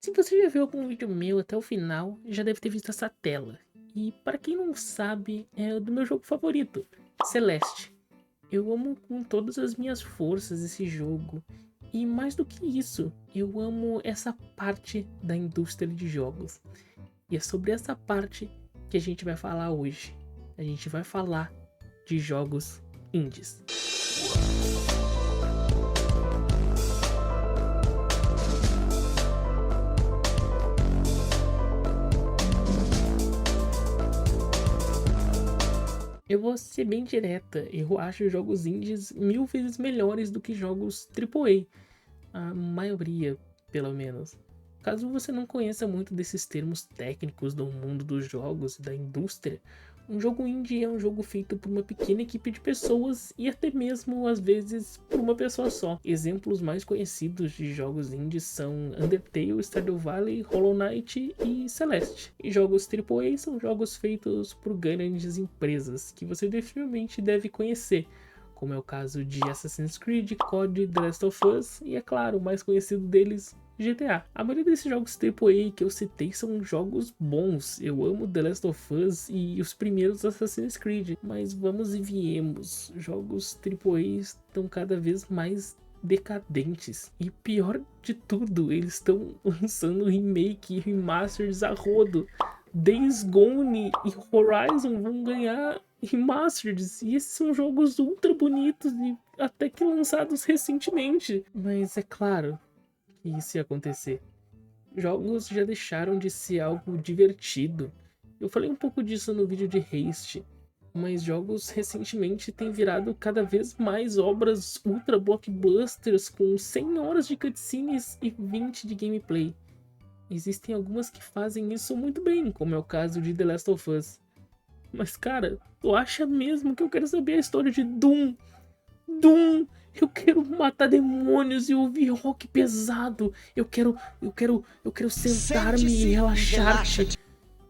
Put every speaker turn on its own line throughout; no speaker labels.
Se você já viu algum vídeo meu até o final, já deve ter visto essa tela. E para quem não sabe, é do meu jogo favorito, Celeste. Eu amo com todas as minhas forças esse jogo. E mais do que isso, eu amo essa parte da indústria de jogos. E é sobre essa parte que a gente vai falar hoje. A gente vai falar de jogos indies. Eu vou ser bem direta, eu acho jogos indies 1000 vezes melhores do que jogos AAA, a maioria, pelo menos. Caso você não conheça muito desses termos técnicos do mundo dos jogos e da indústria, um jogo indie é um jogo feito por uma pequena equipe de pessoas e até mesmo, às vezes, por uma pessoa só. Exemplos mais conhecidos de jogos indies são Undertale, Stardew Valley, Hollow Knight e Celeste. E jogos AAA são jogos feitos por grandes empresas, que você definitivamente deve conhecer, como é o caso de Assassin's Creed, COD, The Last of Us e, é claro, o mais conhecido deles, GTA. A maioria desses jogos AAA que eu citei são jogos bons. Eu amo The Last of Us e os primeiros Assassin's Creed, mas vamos e viemos, jogos AAA estão cada vez mais decadentes. E pior de tudo, eles estão lançando remake e remasters a rodo. Days Gone e Horizon vão ganhar remasters, e esses são jogos ultra bonitos e até que lançados recentemente. Mas é claro que isso ia acontecer. Jogos já deixaram de ser algo divertido. Eu falei um pouco disso no vídeo de Haste, mas jogos recentemente têm virado cada vez mais obras ultra blockbusters com 100 horas de cutscenes e 20 de gameplay. Existem algumas que fazem isso muito bem, como é o caso de The Last of Us. Mas cara, tu acha mesmo que eu quero saber a história de Doom? Doom! Eu quero matar demônios e ouvir rock pesado. Eu quero sentar-me e relaxar-te.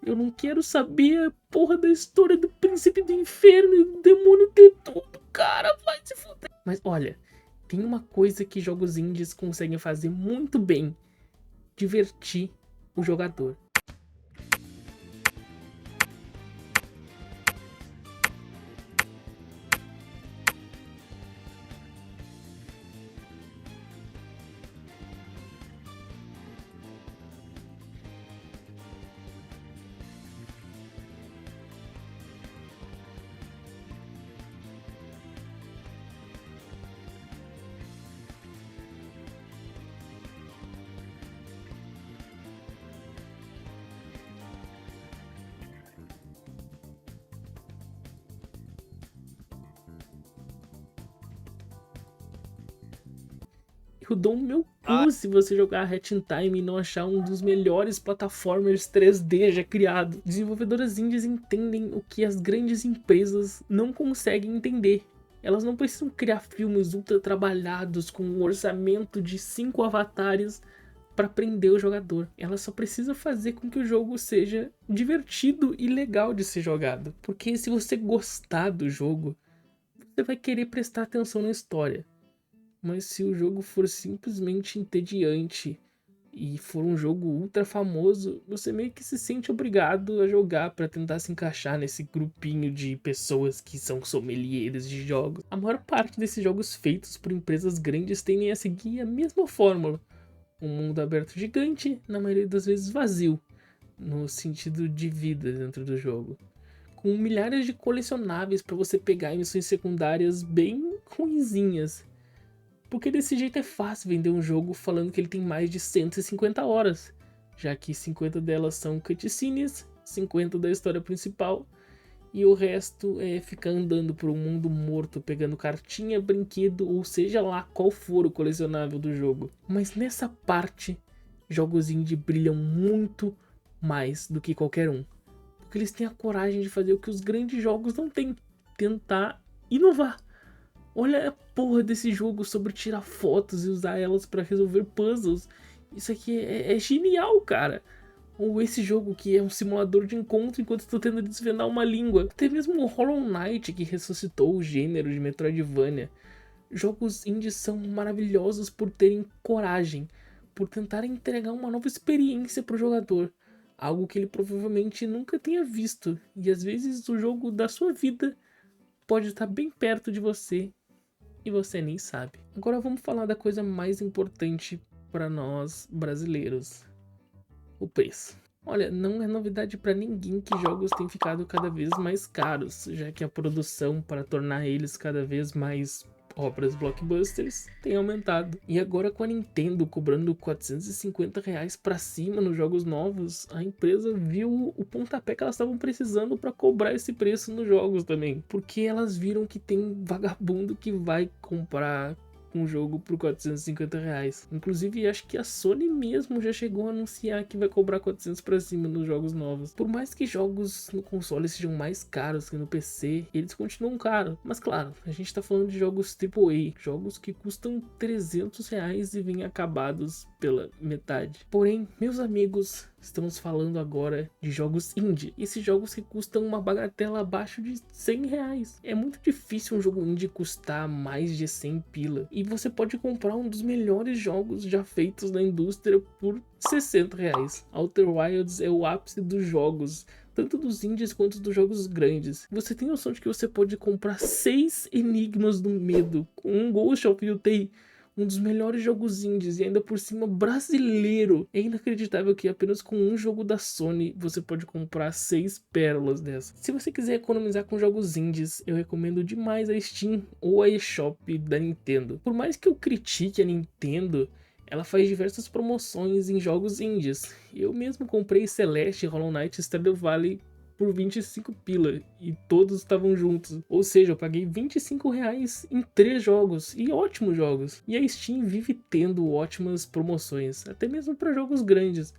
Eu não quero saber a porra da história do príncipe do inferno e do demônio ter tudo. Cara, vai se fuder. Mas olha, tem uma coisa que jogos indies conseguem fazer muito bem: divertir o jogador. Eu dou o meu cu se você jogar Hat in Time e não achar um dos melhores plataformers 3D já criado. Desenvolvedoras indies entendem o que as grandes empresas não conseguem entender. Elas não precisam criar filmes ultra trabalhados com um orçamento de 5 avatares para prender o jogador. Elas só precisam fazer com que o jogo seja divertido e legal de ser jogado. Porque se você gostar do jogo, você vai querer prestar atenção na história. Mas se o jogo for simplesmente entediante e for um jogo ultra famoso, você meio que se sente obrigado a jogar para tentar se encaixar nesse grupinho de pessoas que são sommeliers de jogos. A maior parte desses jogos feitos por empresas grandes tendem a seguir a mesma fórmula: um mundo aberto gigante, na maioria das vezes vazio, no sentido de vida dentro do jogo, com milhares de colecionáveis para você pegar em missões secundárias bem ruinzinhas. Porque desse jeito é fácil vender um jogo falando que ele tem mais de 150 horas, já que 50 delas são cutscenes, 50 da história principal, e o resto é ficar andando por um mundo morto, pegando cartinha, brinquedo, ou seja lá qual for o colecionável do jogo. Mas nessa parte, jogos indie brilham muito mais do que qualquer um, porque eles têm a coragem de fazer o que os grandes jogos não têm: tentar inovar. Olha a porra desse jogo sobre tirar fotos e usar elas pra resolver puzzles. Isso aqui é genial, cara. Ou esse jogo que é um simulador de encontro enquanto estou tentando desvendar uma língua. Até mesmo o Hollow Knight, que ressuscitou o gênero de Metroidvania. Jogos indies são maravilhosos por terem coragem. por tentar entregar uma nova experiência para o jogador, algo que ele provavelmente nunca tenha visto, e às vezes o jogo da sua vida pode estar bem perto de você e você nem sabe. Agora vamos falar da coisa mais importante para nós brasileiros: o preço. Olha, não é novidade para ninguém que jogos têm ficado cada vez mais caros, já que a produção para tornar eles cada vez mais obras blockbusters tem aumentado. E agora com a Nintendo cobrando R$ 450 para cima nos jogos novos, a empresa viu o pontapé que elas estavam precisando para cobrar esse preço nos jogos também. Porque elas viram que tem vagabundo que vai comprar um jogo por R$ 450. Inclusive, acho que a Sony mesmo já chegou a anunciar que vai cobrar 400 pra cima nos jogos novos. Por mais que jogos no console sejam mais caros que no PC, eles continuam caros. Mas claro, a gente tá falando de jogos AAA, jogos que custam R$ 300 e vêm acabados pela metade. Porém, meus amigos, estamos falando agora de jogos indie. Esses jogos que custam uma bagatela abaixo de R$ 100. É muito difícil um jogo indie custar mais de 100 pila. E você pode comprar um dos melhores jogos já feitos na indústria por R$ 60. Outer Wilds é o ápice dos jogos, tanto dos indies quanto dos jogos grandes. Você tem noção de que você pode comprar 6 Enigmas do Medo com um Ghost of Yotei, um dos melhores jogos indies e ainda por cima brasileiro. É inacreditável que apenas com um jogo da Sony você pode comprar 6 pérolas dessas. Se você quiser economizar com jogos indies, eu recomendo demais a Steam ou a eShop da Nintendo. Por mais que eu critique a Nintendo, ela faz diversas promoções em jogos indies. Eu mesmo comprei Celeste, Hollow Knight e Stardew Valley por 25 pila e todos estavam juntos. Ou seja, eu paguei R$ 25 em 3 jogos e ótimos jogos. E a Steam vive tendo ótimas promoções, até mesmo para jogos grandes.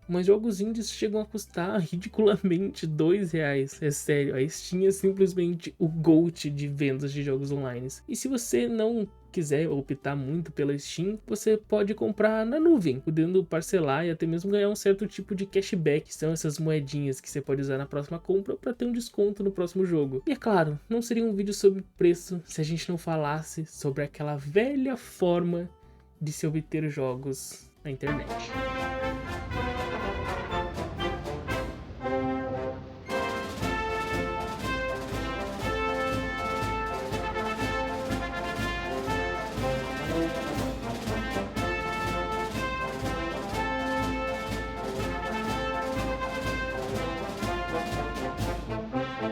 Mas jogos indies chegam a custar ridiculamente R$ 2. É sério, a Steam é simplesmente o GOAT de vendas de jogos online. E se você não quiser optar muito pela Steam, você pode comprar na nuvem, podendo parcelar e até mesmo ganhar um certo tipo de cashback. São essas moedinhas que você pode usar na próxima compra para ter um desconto no próximo jogo. E é claro, não seria um vídeo sobre preço se a gente não falasse sobre aquela velha forma de se obter jogos na internet.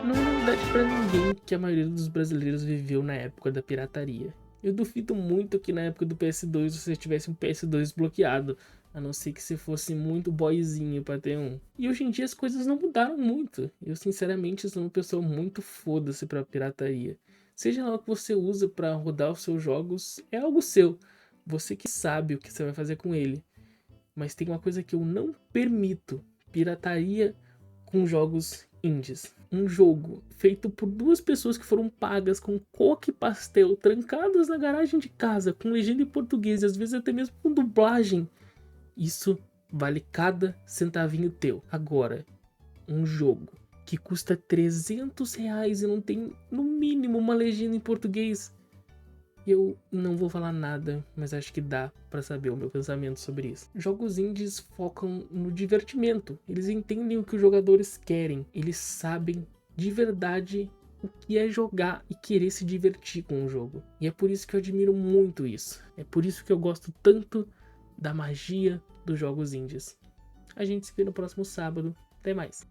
Não é novidade pra ninguém que a maioria dos brasileiros viveu na época da pirataria. Eu duvido muito que na época do PS2 você tivesse um PS2 bloqueado, a não ser que você fosse muito boyzinho pra ter um. E hoje em dia as coisas não mudaram muito. Eu sinceramente sou uma pessoa muito foda-se pra pirataria. Seja lá o que você usa pra rodar os seus jogos, é algo seu. Você que sabe o que você vai fazer com ele. Mas tem uma coisa que eu não permito: pirataria com jogos indies. Um jogo feito por 2 pessoas que foram pagas com coque e pastel, trancadas na garagem de casa, com legenda em português e às vezes até mesmo com dublagem. Isso vale cada centavinho teu. Agora, um jogo que custa R$ 300 e não tem no mínimo uma legenda em português, eu não vou falar nada, mas acho que dá pra saber o meu pensamento sobre isso. Jogos indies focam no divertimento. Eles entendem o que os jogadores querem. Eles sabem de verdade o que é jogar e querer se divertir com o jogo. E é por isso que eu admiro muito isso. É por isso que eu gosto tanto da magia dos jogos indies. A gente se vê no próximo sábado. Até mais.